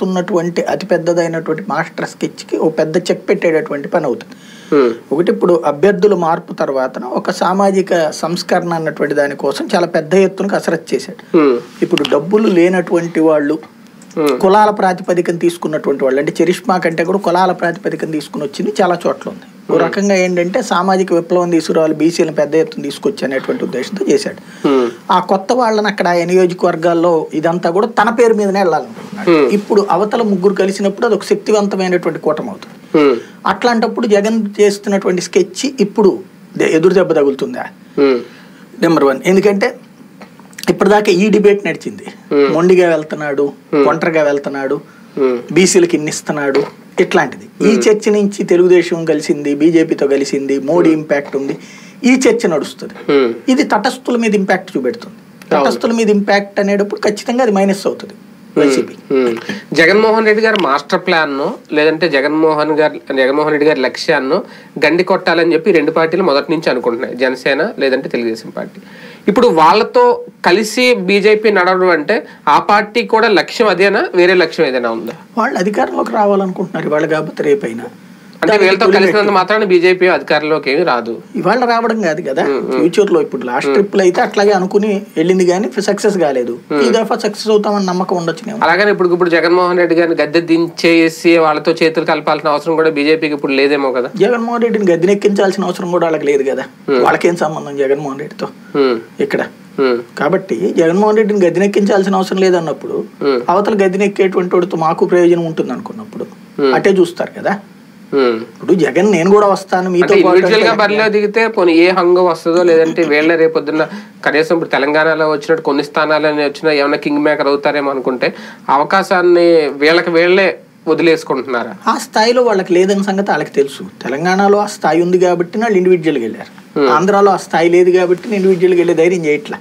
ఉన్నటువంటి అతి పెద్దదైనటువంటి master sketch కి ఒక పెద్ద చెక్ పెట్టేటటువంటి పని అవుతుంది. ఒకటి ఇప్పుడు అభ్యర్థుల మార్పు తర్వాత ఒక సామాజిక సంస్కరణ అన్నటువంటి దానికోసం చాలా పెద్ద ఎత్తున కసరత్తు చేశాడు. ఇప్పుడు డబ్బులు లేనటువంటి వాళ్ళు కులాల ప్రాతిపదికన తీసుకున్నటువంటి వాళ్ళు అంటే చరిష్మా కంటే కూడా కులాల ప్రాతిపదికన తీసుకుని వచ్చింది చాలా చోట్ల ఉంది. ఓ రకంగా ఏంటంటే సామాజిక విప్లవం తీసుకురావాలి, బీసీలను పెద్ద ఎత్తున తీసుకొచ్చి అనేటువంటి ఉద్దేశంతో చేశాడు. ఆ కొత్త వాళ్ళని అక్కడ ఆ నియోజకవర్గాల్లో ఇదంతా కూడా తన పేరు మీదనే వెళ్ళాలనుకుంటున్నాడు. ఇప్పుడు అవతల ముగ్గురు కలిసినప్పుడు అది ఒక శక్తివంతమైనటువంటి కూటమి అవుతుంది. అట్లాంటప్పుడు జగన్ చేస్తున్నటువంటి స్కెచ్ ఇప్పుడు ఎదురు దెబ్బ తగులుతుందా? నెంబర్ 1. ఎందుకంటే ఇప్పటిదాకా ఈ డిబేట్ నడిచింది. మొండిగా వెళ్తున్నాడు, ఒంటరిగా వెళ్తున్నాడు, బీసీలకు ఇన్నిస్తున్నాడు, ఇట్లాంటిది. ఈ చర్చ నుంచి తెలుగుదేశం కలిసింది, బీజేపీతో కలిసింది, మోడీ ఇంపాక్ట్ ఉంది, ఈ చర్చ నడుస్తుంది. ఇది తటస్థుల మీద ఇంపాక్ట్ చూపెడుతుంది. తటస్థుల మీద ఇంపాక్ట్ అనేటప్పుడు ఖచ్చితంగా అది మైనస్ అవుతుంది. జగన్మోహన్ రెడ్డి గారి మాస్టర్ ప్లాన్ లేదంటే జగన్మోహన్ రెడ్డి గారి లక్ష్యాన్ని గండి కొట్టాలని చెప్పి రెండు పార్టీలు మొదటి నుంచి అనుకుంటున్నాయి, జనసేన లేదంటే తెలుగుదేశం పార్టీ. ఇప్పుడు వాళ్ళతో కలిసి బీజేపీ నడవడం అంటే ఆ పార్టీ కూడా లక్ష్యం అదేనా, వేరే లక్ష్యం ఏదైనా ఉందా? వాళ్ళు అధికారంలోకి రావాలనుకుంటున్నారు ఇవాళ కాకపోతే రేపైనా. అంటే వీళ్ళతో కలిసినంత మాత్రాన బీజేపీ అధికారంలోకి ఏమి రాదు. ఇవాళ రావడం కాదు కదా, ఫ్యూచర్ లో. ఇప్పుడు లాస్ట్ ట్రిప్ లో అయితే అట్లాగే అనుకుని వెళ్ళింది కానీ సక్సెస్ కాలేదు. ఈ దఫా సక్సెస్ అవుతామని నమ్మకం ఉండొచ్చు. అలాగని ఇప్పుడు జగన్మోహన్ రెడ్డి గారిని గద్దె దించేసి వాళ్ళతో చేతులు కలపాల్సిన అవసరం కూడా బీజేపీకి ఇప్పుడు లేదేమో కదా. జగన్మోహన్ రెడ్డిని గద్దెనెక్కించాల్సిన అవసరం కూడా వాళ్ళకి లేదు కదా. వాళ్ళకేం సంబంధం జగన్మోహన్ రెడ్డితో ఇక్కడ? కాబట్టి జగన్మోహన్ రెడ్డిని గద్దెనెక్కించాల్సిన అవసరం లేదన్నప్పుడు అవతల గద్దెనెక్కేటువంటి వాడితో మాకు ప్రయోజనం ఉంటుంది అనుకున్నప్పుడు అటే చూస్తారు కదా. ఇప్పుడు జగన్ నేను కూడా వస్తాను మీతో బరిలో దిగితే పోనీ ఏ హంగం వస్తుందో, లేదంటే వీళ్ళ రేపొద్దున్న కనీసం ఇప్పుడు తెలంగాణలో వచ్చినట్టు కొన్ని స్థానాలని వచ్చినా ఏమైనా కింగ్ మేకర్ అవుతారేమో అనుకుంటే అవకాశాన్ని వీళ్ళే వదిలేసుకుంటున్నారా? ఆ స్థాయిలో వాళ్ళకి లేదని సంగతి వాళ్ళకి తెలుసు. తెలంగాణలో ఆ స్థాయి ఉంది కాబట్టి వాళ్ళు ఇండివిజువల్గా వెళ్ళారు. ఆంధ్రాలో ఆ స్థాయి లేదు కాబట్టి ఇండివిజువల్గా వెళ్ళే ధైర్యం చేయట్లా.